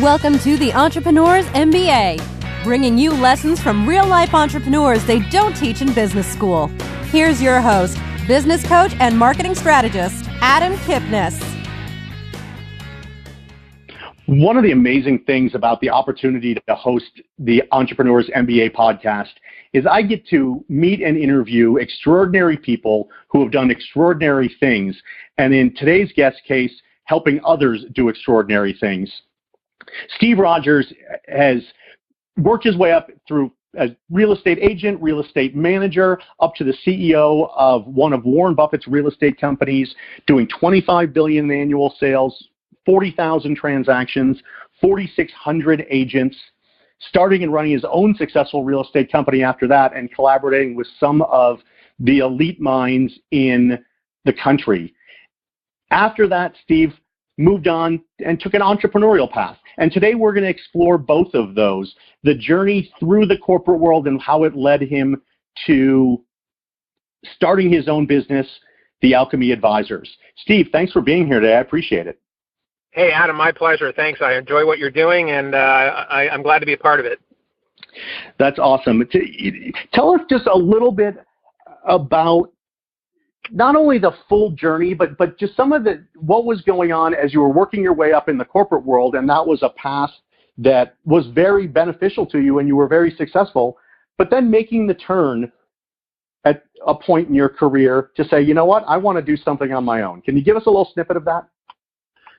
Welcome to the Entrepreneur's MBA, bringing you lessons from real-life entrepreneurs they don't teach in business school. Here's your host, business coach and marketing strategist, Adam Kipnes. One of the amazing things about the opportunity to host the Entrepreneur's MBA podcast is I get to meet and interview extraordinary people who have done extraordinary things, and in today's guest case, helping others do extraordinary things. Steve Rodgers has worked his way up through as real estate agent, real estate manager, up to the CEO of one of Warren Buffett's real estate companies, doing $25 billion in annual sales, 40,000 transactions, 4,600 agents, starting and running his own successful real estate company after that, and collaborating with some of the elite minds in the country. After that, Steve moved on and took an entrepreneurial path. And today we're going to explore both of those, the journey through the corporate world and how it led him to starting his own business, The Alchemy Advisors. Steve, thanks for being here today. I appreciate it. Hey, Adam, my pleasure. Thanks. I enjoy what you're doing, and I'm glad to be a part of it. That's awesome. Tell us just a little bit about not only the full journey, but just some of what was going on as you were working your way up in the corporate world, and that was a path that was very beneficial to you and you were very successful, but then making the turn at a point in your career to say, you know what, I want to do something on my own. Can you give us a little snippet of that?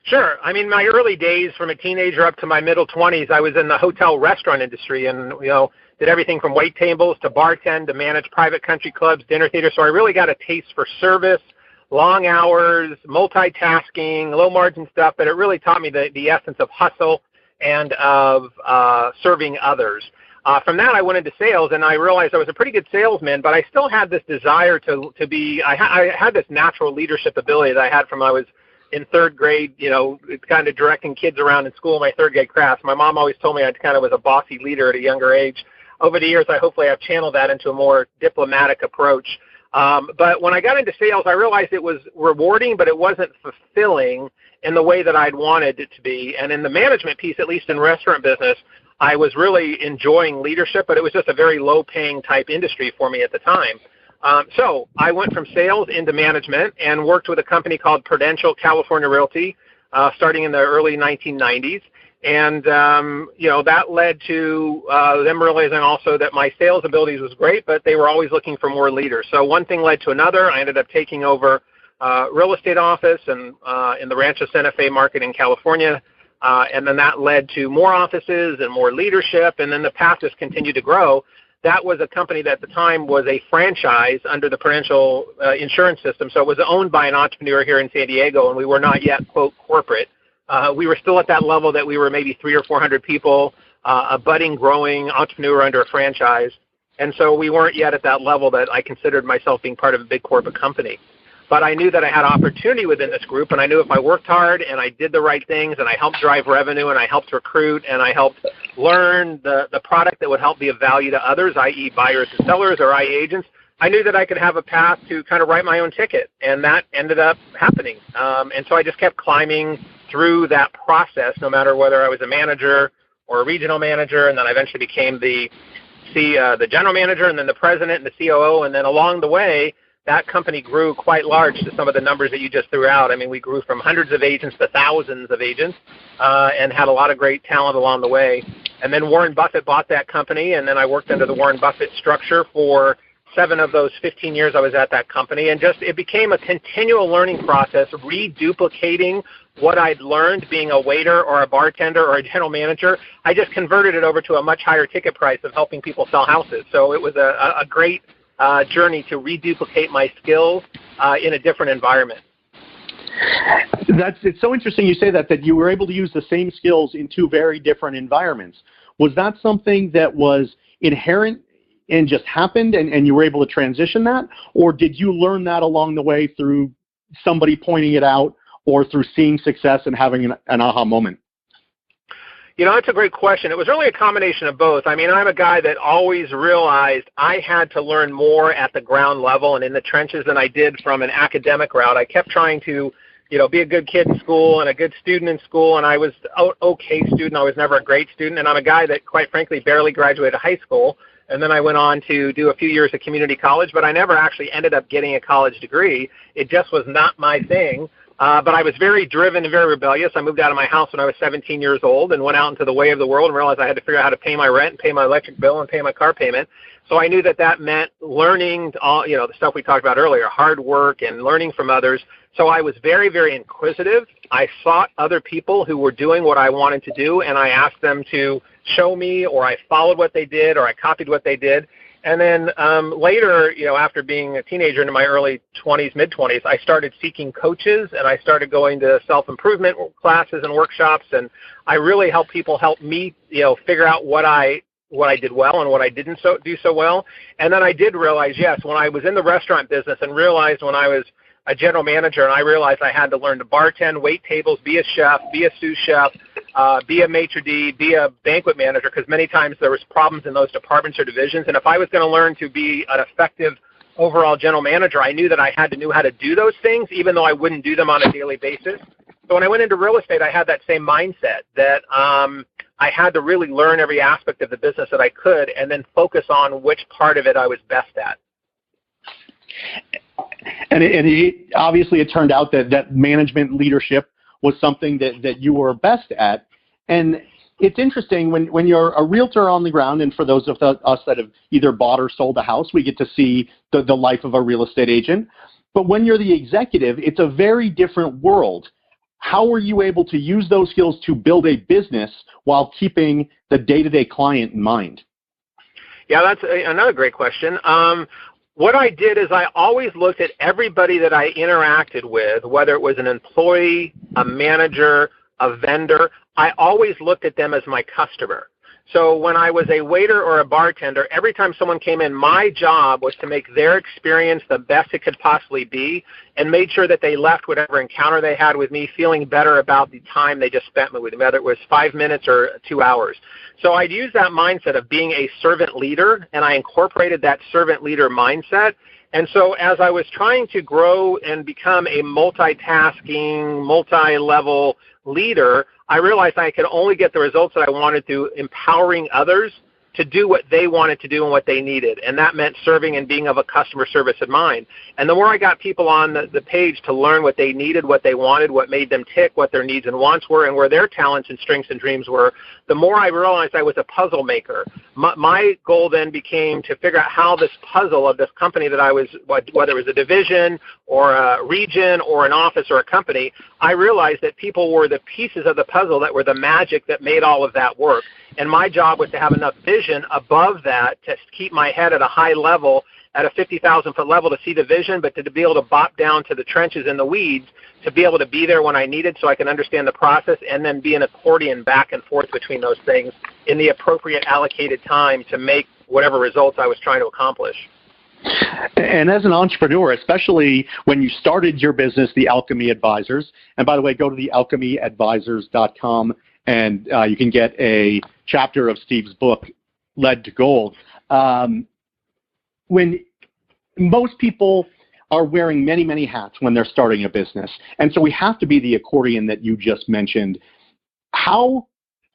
Sure. I mean, my early days from a teenager up to my middle 20s, I was in the hotel restaurant industry and, did everything from wait tables to bartend to manage private country clubs, dinner theaters. So I really got a taste for service, long hours, multitasking, low margin stuff, but it really taught me the essence of hustle and of serving others. From that, I went into sales, and I realized I was a pretty good salesman, but I still had this desire to be, I had this natural leadership ability that I had from when I was in third grade, kind of directing kids around in school in my third grade class. My mom always told me I kind of was a bossy leader at a younger age. Over the years, I hopefully have channeled that into a more diplomatic approach. But when I got into sales, I realized it was rewarding, but it wasn't fulfilling in the way that I'd wanted it to be. And in the management piece, at least in restaurant business, I was really enjoying leadership, but it was just a very low-paying type industry for me at the time. So I went from sales into management and worked with a company called Prudential California Realty, starting in the early 1990s. And, that led to them realizing also that my sales abilities was great, but they were always looking for more leaders. So one thing led to another. I ended up taking over real estate office and in the Rancho Santa Fe market in California. And then that led to more offices and more leadership. And then the path just continued to grow. That was a company that at the time was a franchise under the Prudential insurance system. So it was owned by an entrepreneur here in San Diego, and we were not yet, quote, corporate. We were still at that level that we were maybe 300 or 400 people, a budding, growing entrepreneur under a franchise. And so we weren't yet at that level that I considered myself being part of a big corporate company. But I knew that I had opportunity within this group, and I knew if I worked hard and I did the right things and I helped drive revenue and I helped recruit and I helped learn the product that would help be of value to others, i.e. buyers and sellers or i.e. agents, I knew that I could have a path to kind of write my own ticket, and that ended up happening. And so I just kept climbing through that process, no matter whether I was a manager or a regional manager, and then I eventually became the general manager and then the president and the COO, and then along the way, that company grew quite large to some of the numbers that you just threw out. I mean, we grew from hundreds of agents to thousands of agents and had a lot of great talent along the way. And then Warren Buffett bought that company, and then I worked under the Warren Buffett structure for 7 of those 15 years I was at that company. And just it became a continual learning process, reduplicating what I'd learned being a waiter or a bartender or a general manager. I just converted it over to a much higher ticket price of helping people sell houses. So it was a great journey to reduplicate my skills in a different environment. It's so interesting you say that you were able to use the same skills in 2 very different environments. Was that something that was inherent and just happened and you were able to transition that? Or did you learn that along the way through somebody pointing it out or through seeing success and having an aha moment? That's a great question. It was really a combination of both. I mean, I'm a guy that always realized I had to learn more at the ground level and in the trenches than I did from an academic route. I kept trying to be a good kid in school and a good student in school, and I was an okay student. I was never a great student, and I'm a guy that, quite frankly, barely graduated high school, and then I went on to do a few years of community college, but I never actually ended up getting a college degree. It just was not my thing. But I was very driven and very rebellious. I moved out of my house when I was 17 years old and went out into the way of the world and realized I had to figure out how to pay my rent and pay my electric bill and pay my car payment. So I knew that meant learning all, the stuff we talked about earlier, hard work and learning from others. So I was very, very inquisitive. I sought other people who were doing what I wanted to do, and I asked them to show me, or I followed what they did, or I copied what they did. And then later, after being a teenager into my early 20s, mid-20s, I started seeking coaches, and I started going to self-improvement classes and workshops, and I really help people help me, figure out what I did well and what I didn't do so well. And then I did realize, yes, when I was in the restaurant business and realized when I was a general manager and I realized I had to learn to bartend, wait tables, be a chef, be a sous chef, be a maitre d', be a banquet manager, because many times there was problems in those departments or divisions. And if I was going to learn to be an effective overall general manager, I knew that I had to know how to do those things, even though I wouldn't do them on a daily basis. So when I went into real estate, I had that same mindset that I had to really learn every aspect of the business that I could and then focus on which part of it I was best at. And obviously it turned out that management leadership was something that you were best at. And it's interesting when you're a realtor on the ground, and for those of us that have either bought or sold a house, we get to see the life of a real estate agent. But when you're the executive, it's a very different world. How were you able to use those skills to build a business while keeping the day-to-day client in mind? Yeah, that's another great question. What I did is I always looked at everybody that I interacted with, whether it was an employee, a manager, a vendor. I always looked at them as my customer. So when I was a waiter or a bartender, every time someone came in, my job was to make their experience the best it could possibly be and made sure that they left whatever encounter they had with me feeling better about the time they just spent with me, whether it was 5 minutes or 2 hours. So I'd use that mindset of being a servant leader, and I incorporated that servant leader mindset. And so as I was trying to grow and become a multitasking, multi-level leader, I realized I could only get the results that I wanted through empowering others to do what they wanted to do and what they needed. And that meant serving and being of a customer service in mind. And the more I got people on the page to learn what they needed, what they wanted, what made them tick, what their needs and wants were, and where their talents and strengths and dreams were, the more I realized I was a puzzle maker. My goal then became to figure out how this puzzle of this company that I was, whether it was a division or a region or an office or a company, I realized that people were the pieces of the puzzle that were the magic that made all of that work. And my job was to have enough vision above that to keep my head at a high level, at a 50,000-foot level, to see the vision, but to be able to bop down to the trenches and the weeds, to be able to be there when I needed so I can understand the process, and then be an accordion back and forth between those things in the appropriate allocated time to make whatever results I was trying to accomplish. And as an entrepreneur, especially when you started your business, the Alchemy Advisors, and by the way, go to the alchemyadvisors.com and you can get a chapter of Steve's book, Lead to Gold. When most people are wearing many, many hats when they're starting a business, and so we have to be the accordion that you just mentioned. How,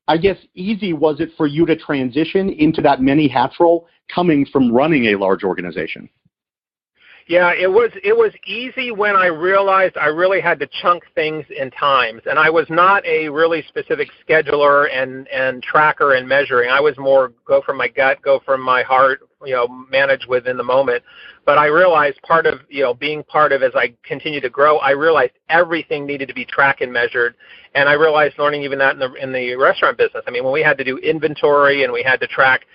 I guess, easy was it for you to transition into that many hats role coming from running a large organization? Yeah, it was easy when I realized I really had to chunk things in times, and I was not a really specific scheduler and tracker and measuring. I was more go from my gut, go from my heart, manage within the moment. But I realized part of, being part of as I continue to grow, I realized everything needed to be tracked and measured. And I realized learning even that in the restaurant business. I mean, when we had to do inventory and we had to track,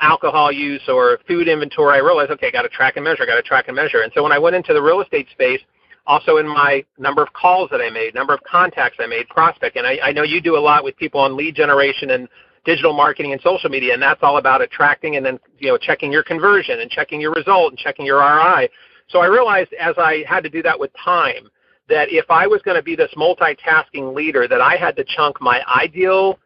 alcohol use or food inventory, I realized, okay, got to track and measure, got to track and measure. And so when I went into the real estate space, also in my number of calls that I made, number of contacts I made, prospect, and I know you do a lot with people on lead generation and digital marketing and social media, and that's all about attracting and then checking your conversion and checking your result and checking your ROI. So I realized as I had to do that with time, that if I was going to be this multitasking leader, that I had to chunk my ideal,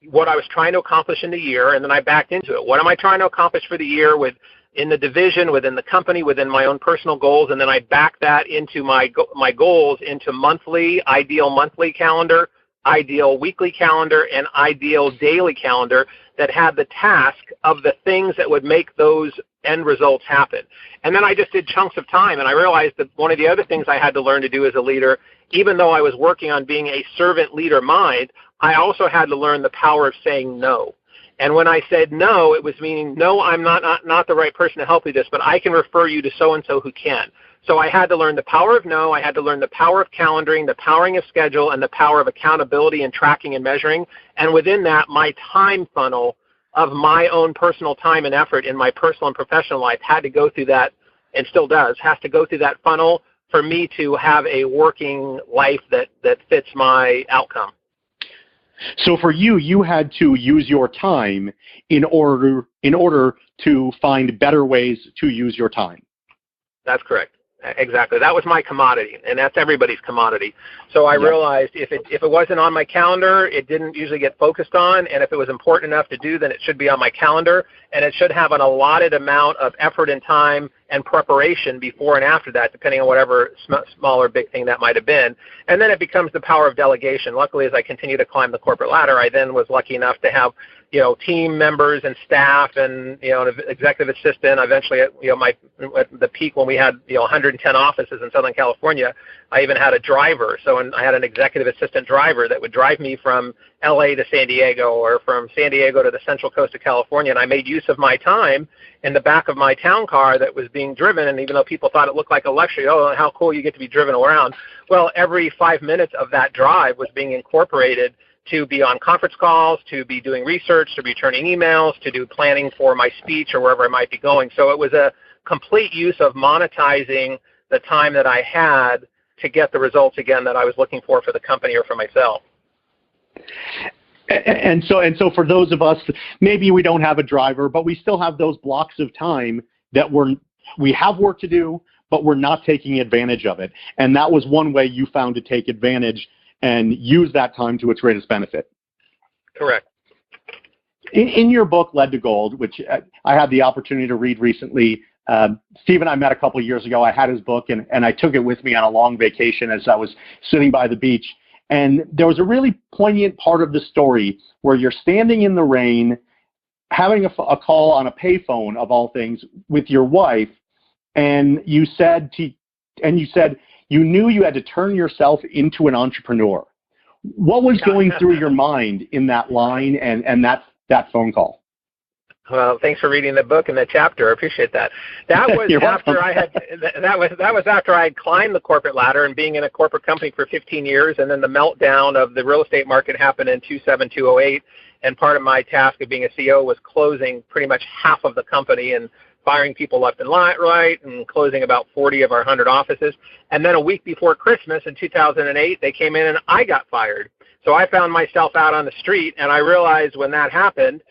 what I was trying to accomplish in the year, and then I backed into it. What am I trying to accomplish for the year with in the division, within the company, within my own personal goals, and then I back that into my goals into ideal monthly calendar, ideal weekly calendar, and ideal daily calendar that had the task of the things that would make those end results happen. And then I just did chunks of time, and I realized that one of the other things I had to learn to do as a leader, even though I was working on being a servant leader mind, I also had to learn the power of saying no. And when I said no, it was meaning, no, I'm not the right person to help you this, but I can refer you to so-and-so who can. So I had to learn the power of no, I had to learn the power of calendaring, the powering of schedule, and the power of accountability and tracking and measuring. And within that, my time funnel of my own personal time and effort in my personal and professional life had to go through that, and still does, has to go through that funnel for me to have a working life that fits my outcome. So for you, you had to use your time in order to find better ways to use your time. That's correct. Exactly. That was my commodity, and that's everybody's commodity. So I realized if it wasn't on my calendar, it didn't usually get focused on, and if it was important enough to do, then it should be on my calendar, and it should have an allotted amount of effort and time and preparation before and after that, depending on whatever small or big thing that might have been. And then it becomes the power of delegation. Luckily, as I continue to climb the corporate ladder, I then was lucky enough to have team members and staff and, an executive assistant. Eventually, at the peak when we had, 110 offices in Southern California, I even had a driver. So I had an executive assistant driver that would drive me from LA to San Diego or from San Diego to the central coast of California. And I made use of my time in the back of my town car that was being driven. And even though people thought it looked like a luxury, oh, how cool you get to be driven around. Well, every 5 minutes of that drive was being incorporated to be on conference calls, to be doing research, to be returning emails, to do planning for my speech or wherever I might be going. So it was a complete use of monetizing the time that I had to get the results, again, that I was looking for the company or for myself. And so for those of us, maybe we don't have a driver, but we still have those blocks of time that we have work to do, but we're not taking advantage of it. And that was one way you found to take advantage and use that time to its greatest benefit. Correct. In your book, Led to Gold, which I had the opportunity to read recently, Steve and I met a couple of years ago. I had his book, and I took it with me on a long vacation as I was sitting by the beach. And there was a really poignant part of the story where you're standing in the rain, having a call on a payphone, of all things, with your wife, and you said you knew you had to turn yourself into an entrepreneur. What was going through your mind in that line and that phone call? Well, thanks for reading the book and the chapter. I appreciate that. That was after I had that was after I had climbed the corporate ladder and being in a corporate company for 15 years, and then the meltdown of the real estate market happened in 2007, 2008, and part of my task of being a CEO was closing pretty much half of the company and firing people left and right, and closing about 40 of our 100 offices. And then a week before Christmas in 2008, they came in and I got fired. So I found myself out on the street, and I realized when that happened,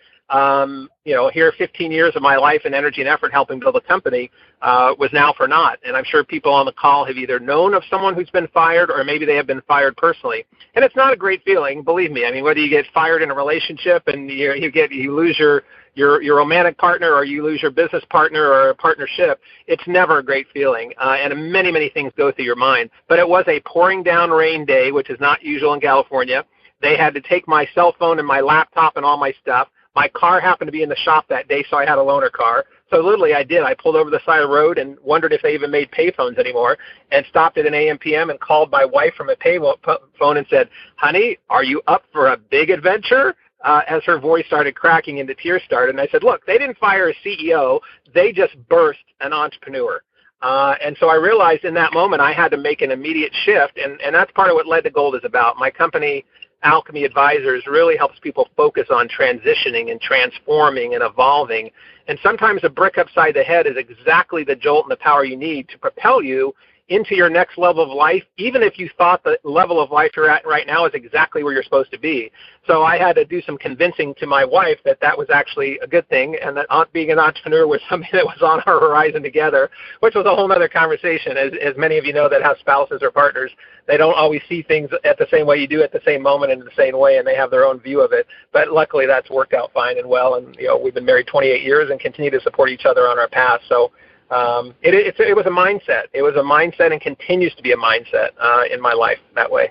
here 15 years of my life and energy and effort helping build a company was now for naught. And I'm sure people on the call have either known of someone who's been fired or maybe they have been fired personally. And it's not a great feeling, believe me. I mean, whether you get fired in a relationship and you lose your romantic partner or you lose your business partner or a partnership, it's never a great feeling. And many, many things go through your mind. But it was a pouring down rain day, which is not usual in California. They had to take my cell phone and my laptop and all my stuff. My car happened to be in the shop that day, so I had a loaner car. So literally I did. I pulled over the side of the road and wondered if they even made payphones anymore, and stopped at an AM/PM and called my wife from a payphone and said, "Honey, are you up for a big adventure?" As her voice started cracking and the tears started. And I said, look, they didn't fire a CEO. They just burst an entrepreneur. And so I realized in that moment I had to make an immediate shift, and that's part of what Led to Gold is about. My company, Alchemy Advisors, really helps people focus on transitioning and transforming and evolving. And sometimes a brick upside the head is exactly the jolt and the power you need to propel you into your next level of life, even if you thought the level of life you're at right now is exactly where you're supposed to be. So I had to do some convincing to my wife that that was actually a good thing, and that being an entrepreneur was something that was on our horizon together, which was a whole other conversation. As many of you know that have spouses or partners, they don't always see things at the same way you do at the same moment in the same way, and they have their own view of it. But luckily that's worked out fine and well, and we've been married 28 years and continue to support each other on our path. So it was a mindset. It was a mindset and continues to be a mindset in my life that way.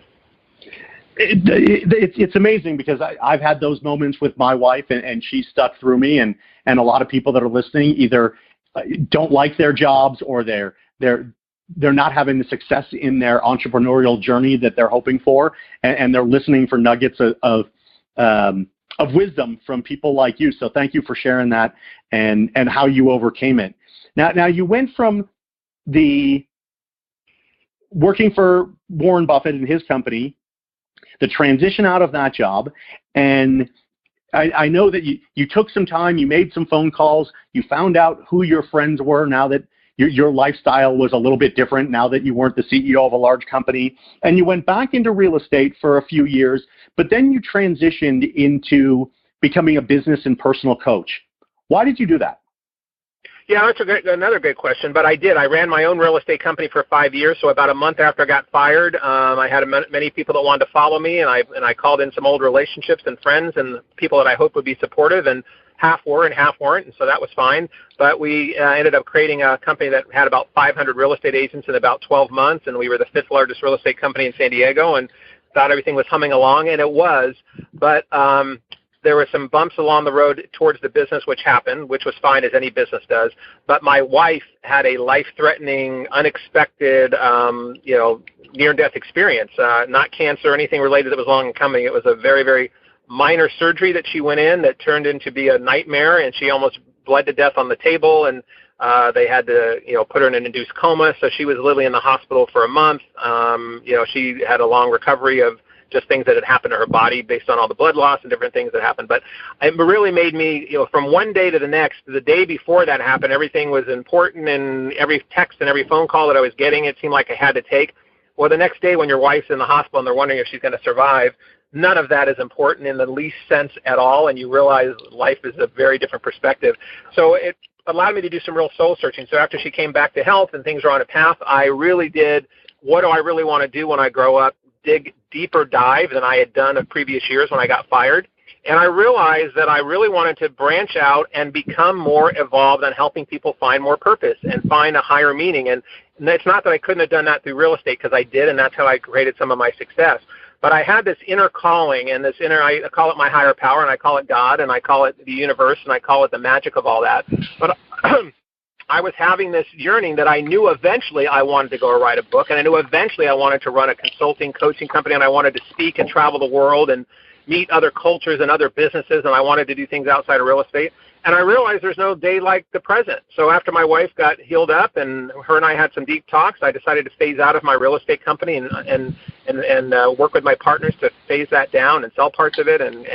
It's amazing because I've had those moments with my wife, and she stuck through me, and a lot of people that are listening either don't like their jobs or they're not having the success in their entrepreneurial journey that they're hoping for, and they're listening for nuggets of wisdom from people like you. So thank you for sharing that and how you overcame it. Now you went from the working for Warren Buffett and his company, the transition out of that job, and I know that you took some time, you made some phone calls, you found out who your friends were now that your lifestyle was a little bit different now that you weren't the CEO of a large company, and you went back into real estate for a few years, but then you transitioned into becoming a business and personal coach. Why did you do that? Yeah, that's another good question, but I did. I ran my own real estate company for 5 years, so about a month after I got fired, I had many people that wanted to follow me, and I called in some old relationships and friends and people that I hoped would be supportive, and half were and half weren't, and so that was fine. But we ended up creating a company that had about 500 real estate agents in about 12 months, and we were the 5th largest real estate company in San Diego, and thought everything was humming along, and it was. But there were some bumps along the road towards the business, which happened, which was fine, as any business does. But my wife had a life-threatening, unexpected, near-death experience. Not cancer or anything related that was long in coming. It was a very, very minor surgery that she went in that turned into be a nightmare, and she almost bled to death on the table, and they had to, put her in an induced coma. So she was literally in the hospital for a month. She had a long recovery of just things that had happened to her body based on all the blood loss and different things that happened. But it really made me, from one day to the next, the day before that happened, everything was important, and every text and every phone call that I was getting, it seemed like I had to take. Well, the next day when your wife's in the hospital and they're wondering if she's going to survive, none of that is important in the least sense at all, and you realize life is a very different perspective. So it allowed me to do some real soul searching. So after she came back to health and things were on a path, I really did, what do I really want to do when I grow up? Dig deeper dive than I had done in previous years when I got fired. And I realized that I really wanted to branch out and become more evolved on helping people find more purpose and find a higher meaning. And it's not that I couldn't have done that through real estate, because I did, and that's how I created some of my success. But I had this inner calling, and this inner, I call it my higher power, and I call it God, and I call it the universe, and I call it the magic of all that. But I was having this yearning that I knew eventually I wanted to go write a book, and I knew eventually I wanted to run a consulting, coaching company, and I wanted to speak and travel the world and meet other cultures and other businesses, and I wanted to do things outside of real estate. And I realized there's no day like the present. So after my wife got healed up and her and I had some deep talks, I decided to phase out of my real estate company and work with my partners to phase that down and sell parts of it and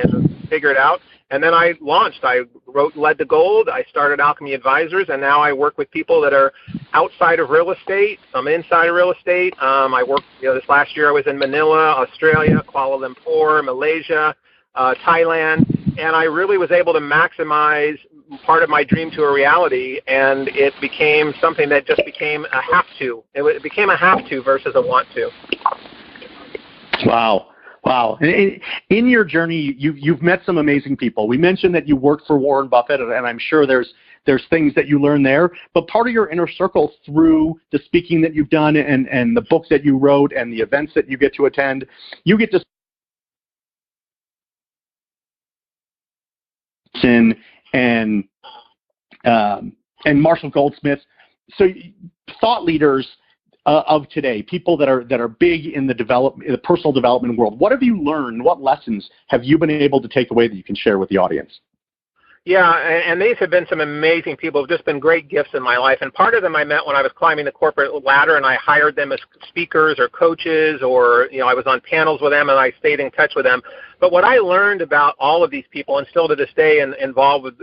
figure it out. And then I launched. I wrote Led to Gold. I started Alchemy Advisors, and now I work with people that are outside of real estate, some inside of real estate. I worked, this last year I was in Manila, Australia, Kuala Lumpur, Malaysia, Thailand, and I really was able to maximize part of my dream to a reality, and it became something that just became a have to. It became a have to versus a want to. Wow. Wow. In your journey, you've met some amazing people. We mentioned that you worked for Warren Buffett, and I'm sure there's things that you learn there. But part of your inner circle through the speaking that you've done and the books that you wrote and the events that you get to attend, you get to and Marshall Goldsmith. So thought leaders of today, people that are big in the personal development world. What have you learned? What lessons have you been able to take away that you can share with the audience? Yeah, and these have been some amazing people, just been great gifts in my life. And part of them I met when I was climbing the corporate ladder, and I hired them as speakers or coaches, or I was on panels with them, and I stayed in touch with them. But what I learned about all of these people, and still to this day involved with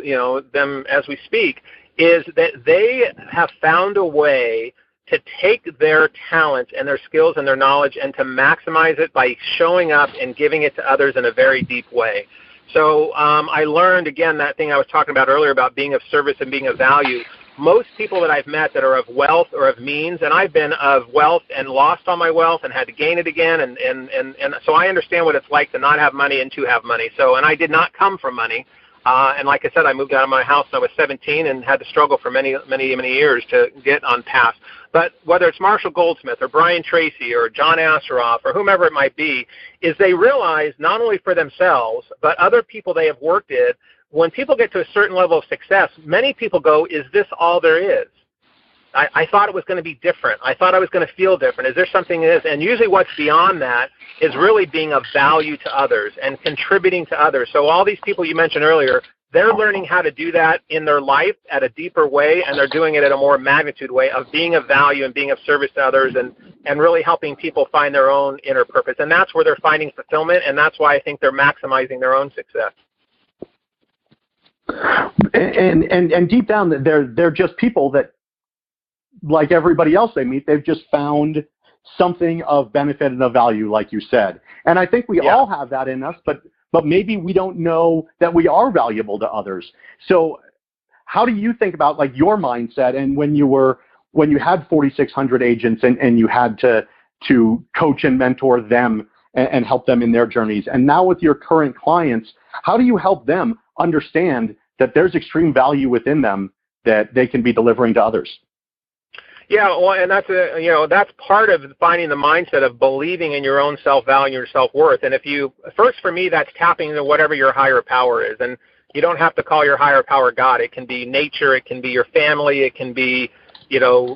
them as we speak, is that they have found a way to take their talents and their skills and their knowledge and to maximize it by showing up and giving it to others in a very deep way. So I learned, again, that thing I was talking about earlier about being of service and being of value. Most people that I've met that are of wealth or of means, and I've been of wealth and lost all my wealth and had to gain it again, and so I understand what it's like to not have money and to have money. And I did not come from money. And like I said, I moved out of my house when I was 17 and had to struggle for many years to get on path. But whether it's Marshall Goldsmith or Brian Tracy or John Asseroff or whomever it might be, is they realize not only for themselves, but other people they have worked with, when people get to a certain level of success, many people go, is this all there is? I thought it was going to be different. I thought I was going to feel different. Is there something in this? And usually what's beyond that is really being of value to others and contributing to others. So all these people you mentioned earlier, they're learning how to do that in their life at a deeper way, and they're doing it at a more magnitude way of being of value and being of service to others and really helping people find their own inner purpose. And that's where they're finding fulfillment, and that's why I think they're maximizing their own success. And deep down, they're just people that, like everybody else they meet, they've just found something of benefit and of value, like you said. And I think we all have that in us, but maybe we don't know that we are valuable to others. So how do you think about like your mindset and when you had 4,600 agents and you had to coach and mentor them and help them in their journeys, and now with your current clients, how do you help them understand that there's extreme value within them that they can be delivering to others? Yeah, well, and that's part of finding the mindset of believing in your own self-value and your self-worth. And first for me, that's tapping into whatever your higher power is. And you don't have to call your higher power God. It can be nature. It can be your family. It can be,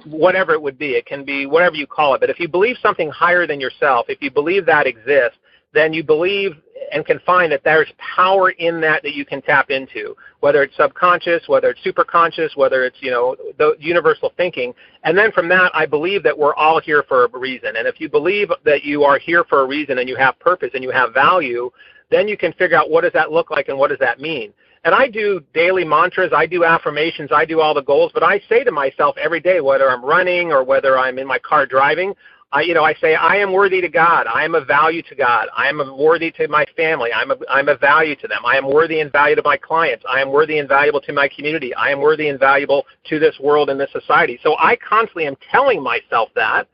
whatever it would be. It can be whatever you call it. But if you believe something higher than yourself, if you believe that exists, then you believe and can find that there's power in that you can tap into, whether it's subconscious, whether it's superconscious, whether it's, the universal thinking. And then from that, I believe that we're all here for a reason. And if you believe that you are here for a reason and you have purpose and you have value, then you can figure out what does that look like and what does that mean. And I do daily mantras, I do affirmations, I do all the goals, but I say to myself every day, whether I'm running or whether I'm in my car driving, I say, I am worthy to God. I am of value to God. I am worthy to my family. I'm of value to them. I am worthy and valuable to my clients. I am worthy and valuable to my community. I am worthy and valuable to this world and this society. So I constantly am telling myself that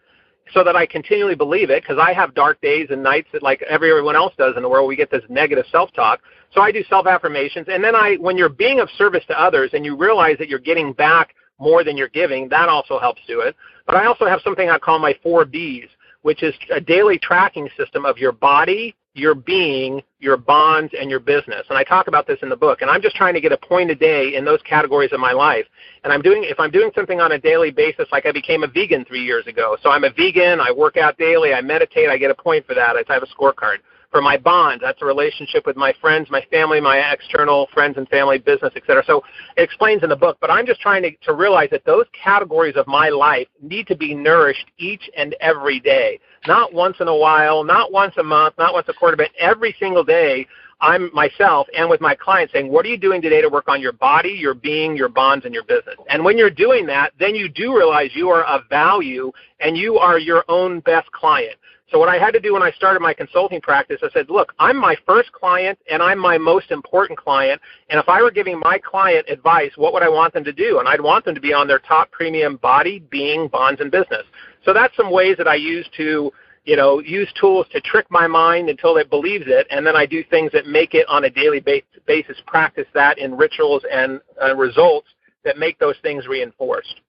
so that I continually believe it, because I have dark days and nights that like everyone else does in the world. We get this negative self-talk. So I do self-affirmations. And then when you're being of service to others and you realize that you're getting back more than you're giving, that also helps do it. But I also have something I call my 4 Bs, which is a daily tracking system of your body, your being, your bonds, and your business. And I talk about this in the book. And I'm just trying to get a point a day in those categories of my life. And if I'm doing something on a daily basis, like I became a vegan 3 years ago. So I'm a vegan, I work out daily, I meditate, I get a point for that. I have a scorecard. For my bonds, that's a relationship with my friends, my family, my external friends and family, business, etc. So it explains in the book, but I'm just trying to realize that those categories of my life need to be nourished each and every day. Not once in a while, not once a month, not once a quarter, but every single day. I'm myself and with my clients saying, what are you doing today to work on your body, your being, your bonds, and your business? And when you're doing that, then you do realize you are of value and you are your own best client. So what I had to do when I started my consulting practice, I said, look, I'm my first client and I'm my most important client. And if I were giving my client advice, what would I want them to do? And I'd want them to be on their top premium body, being, bonds, and business. So that's some ways that I use to use tools to trick my mind until it believes it, and then I do things that make it on a daily basis, practice that in rituals and results that make those things reinforced.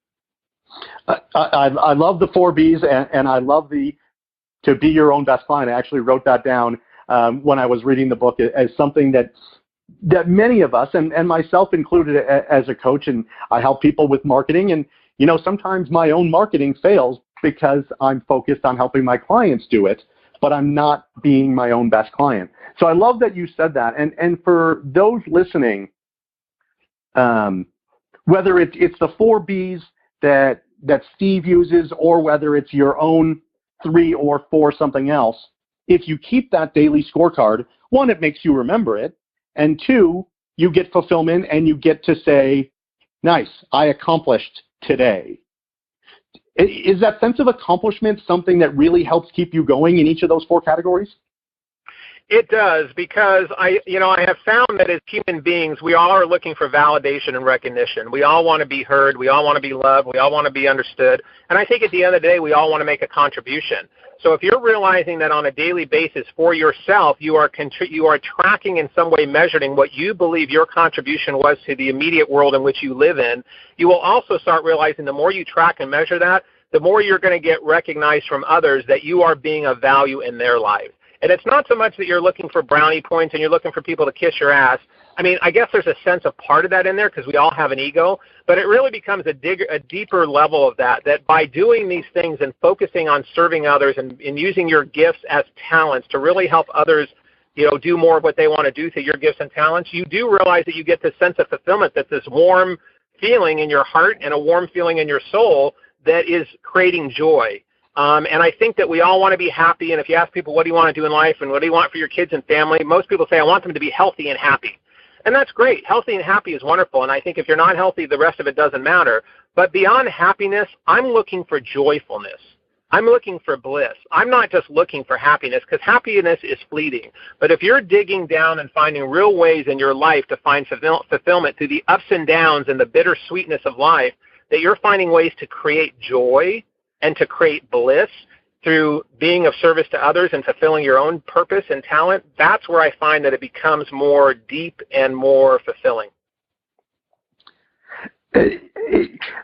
I love the 4 Bs, and I love to be your own best client. I actually wrote that down when I was reading the book as something that many of us, and myself included as a coach, and I help people with marketing, and sometimes my own marketing fails because I'm focused on helping my clients do it, but I'm not being my own best client. So I love that you said that. And for those listening, whether it's the 4 Bs that Steve uses or whether it's your own 3 or 4 something else, if you keep that daily scorecard, 1, it makes you remember it, and 2, you get fulfillment and you get to say, nice, I accomplished today. Is that sense of accomplishment something that really helps keep you going in each of those 4 categories? It does, because I have found that as human beings, we all are looking for validation and recognition. We all want to be heard. We all want to be loved. We all want to be understood. And I think at the end of the day, we all want to make a contribution. So if you're realizing that on a daily basis for yourself, you are tracking in some way, measuring what you believe your contribution was to the immediate world in which you live in, you will also start realizing the more you track and measure that, the more you're going to get recognized from others that you are being of value in their lives. And it's not so much that you're looking for brownie points and you're looking for people to kiss your ass. I mean, I guess there's a sense of part of that in there because we all have an ego, but it really becomes a deeper level of that by doing these things and focusing on serving others and using your gifts as talents to really help others, do more of what they want to do through your gifts and talents, you do realize that you get this sense of fulfillment, that this warm feeling in your heart and a warm feeling in your soul that is creating joy. And I think that we all want to be happy, and if you ask people, what do you want to do in life and what do you want for your kids and family, most people say, I want them to be healthy and happy. And that's great. Healthy and happy is wonderful, and I think if you're not healthy, the rest of it doesn't matter. But beyond happiness, I'm looking for joyfulness. I'm looking for bliss. I'm not just looking for happiness, because happiness is fleeting. But if you're digging down and finding real ways in your life to find fulfillment through the ups and downs and the bittersweetness of life, that you're finding ways to create joy and to create bliss through being of service to others and fulfilling your own purpose and talent, that's where I find that it becomes more deep and more fulfilling.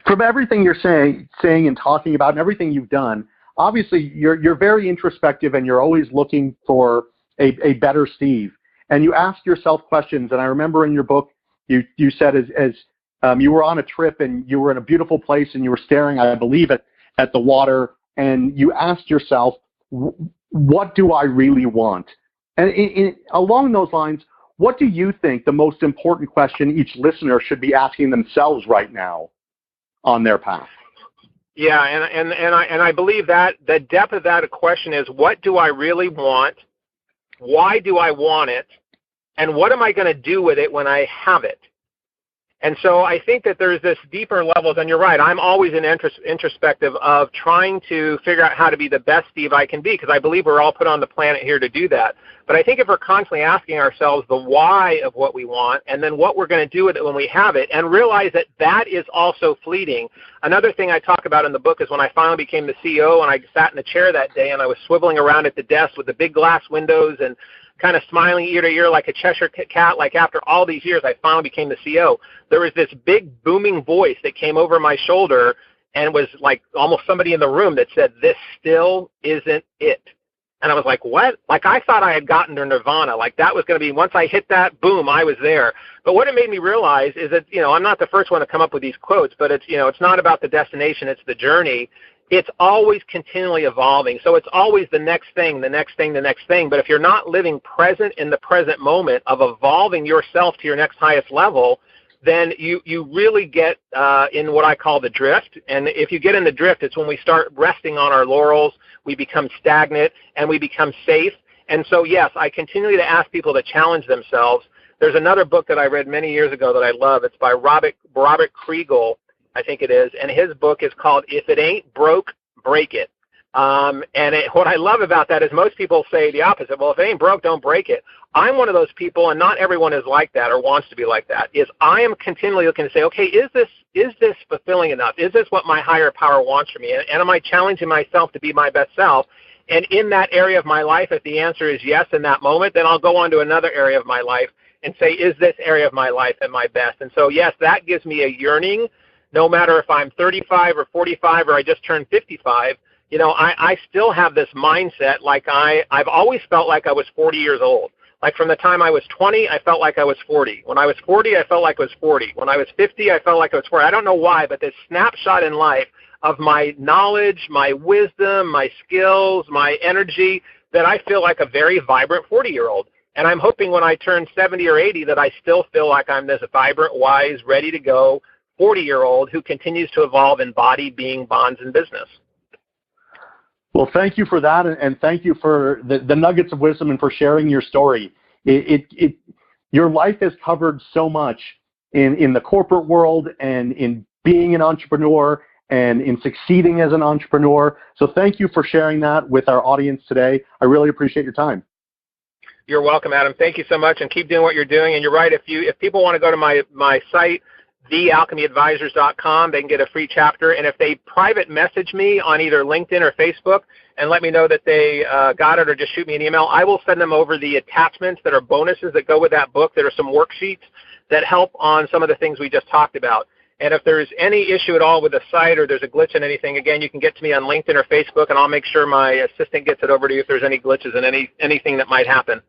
From everything you're saying and talking about and everything you've done, obviously you're very introspective and you're always looking for a better Steve. And you ask yourself questions, and I remember in your book you said as you were on a trip and you were in a beautiful place and you were staring, I believe, at the water, and you asked yourself, what do I really want? And along those lines, what do you think the most important question each listener should be asking themselves right now on their path? Yeah, and I believe that the depth of that question is, what do I really want? Why do I want it? And what am I going to do with it when I have it? And so I think that there's this deeper levels, and you're right, I'm always introspective of trying to figure out how to be the best Steve I can be, because I believe we're all put on the planet here to do that. But I think if we're constantly asking ourselves the why of what we want, and then what we're going to do with it when we have it, and realize that that is also fleeting. Another thing I talk about in the book is when I finally became the CEO, and I sat in the chair that day, and I was swiveling around at the desk with the big glass windows and kind of smiling ear to ear like a Cheshire cat, like after all these years, I finally became the CEO. There was this big booming voice that came over my shoulder and was like almost somebody in the room that said, this still isn't it. And I was like, what? Like I thought I had gotten to nirvana. Like that was going to be, once I hit that, boom, I was there. But what it made me realize is that, I'm not the first one to come up with these quotes, but it's, it's not about the destination, it's the journey. It's always continually evolving. So it's always the next thing, the next thing, the next thing. But if you're not living present in the present moment of evolving yourself to your next highest level, then you really get in what I call the drift. And if you get in the drift, it's when we start resting on our laurels, we become stagnant, and we become safe. And so, yes, I continually to ask people to challenge themselves. There's another book that I read many years ago that I love. It's by Robert Kriegel, I think it is, and his book is called If It Ain't Broke, Break It. What I love about that is most people say the opposite. Well, if it ain't broke, don't break it. I'm one of those people, and not everyone is like that or wants to be like that, is I am continually looking to say, okay, is this fulfilling enough? Is this what my higher power wants from me? And am I challenging myself to be my best self? And in that area of my life, if the answer is yes in that moment, then I'll go on to another area of my life and say, is this area of my life at my best? And so, yes, that gives me a yearning. No matter if I'm 35 or 45 or I just turned 55, I still have this mindset like I've always felt like I was 40 years old. Like from the time I was 20, I felt like I was 40. When I was 40, I felt like I was 40. When I was 50, I felt like I was 40. I don't know why, but this snapshot in life of my knowledge, my wisdom, my skills, my energy, that I feel like a very vibrant 40-year-old. And I'm hoping when I turn 70 or 80 that I still feel like I'm this vibrant, wise, ready to go 40-year-old who continues to evolve in body, being, bonds, and business. Well, thank you for that, and thank you for the nuggets of wisdom and for sharing your story. Your life has covered so much in the corporate world and in being an entrepreneur and in succeeding as an entrepreneur. So thank you for sharing that with our audience today. I really appreciate your time. You're welcome, Adam. Thank you so much, and keep doing what you're doing. And you're right. If people want to go to my site, thealchemyadvisors.com, they can get a free chapter. And if they private message me on either LinkedIn or Facebook and let me know that they got it, or just shoot me an email, I will send them over the attachments that are bonuses that go with that book. That are some worksheets that help on some of the things we just talked about. And if there's any issue at all with the site, or there's a glitch in anything, again, you can get to me on LinkedIn or Facebook, and I'll make sure my assistant gets it over to you if there's any glitches and anything that might happen.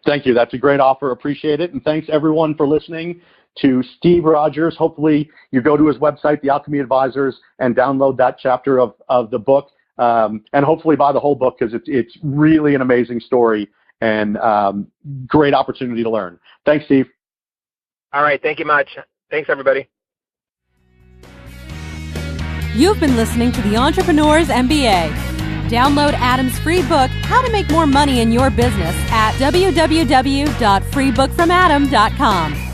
Thank you. That's a great offer. Appreciate it. And thanks, everyone, for listening to Steve Rodgers. Hopefully, you go to his website, The Alchemy Advisors, and download that chapter of the book, and hopefully buy the whole book, because it's really an amazing story and great opportunity to learn. Thanks, Steve. All right. Thank you much. Thanks, everybody. You've been listening to the Entrepreneur's MBA. Download Adam's free book, How to Make More Money in Your Business, at www.freebookfromadam.com.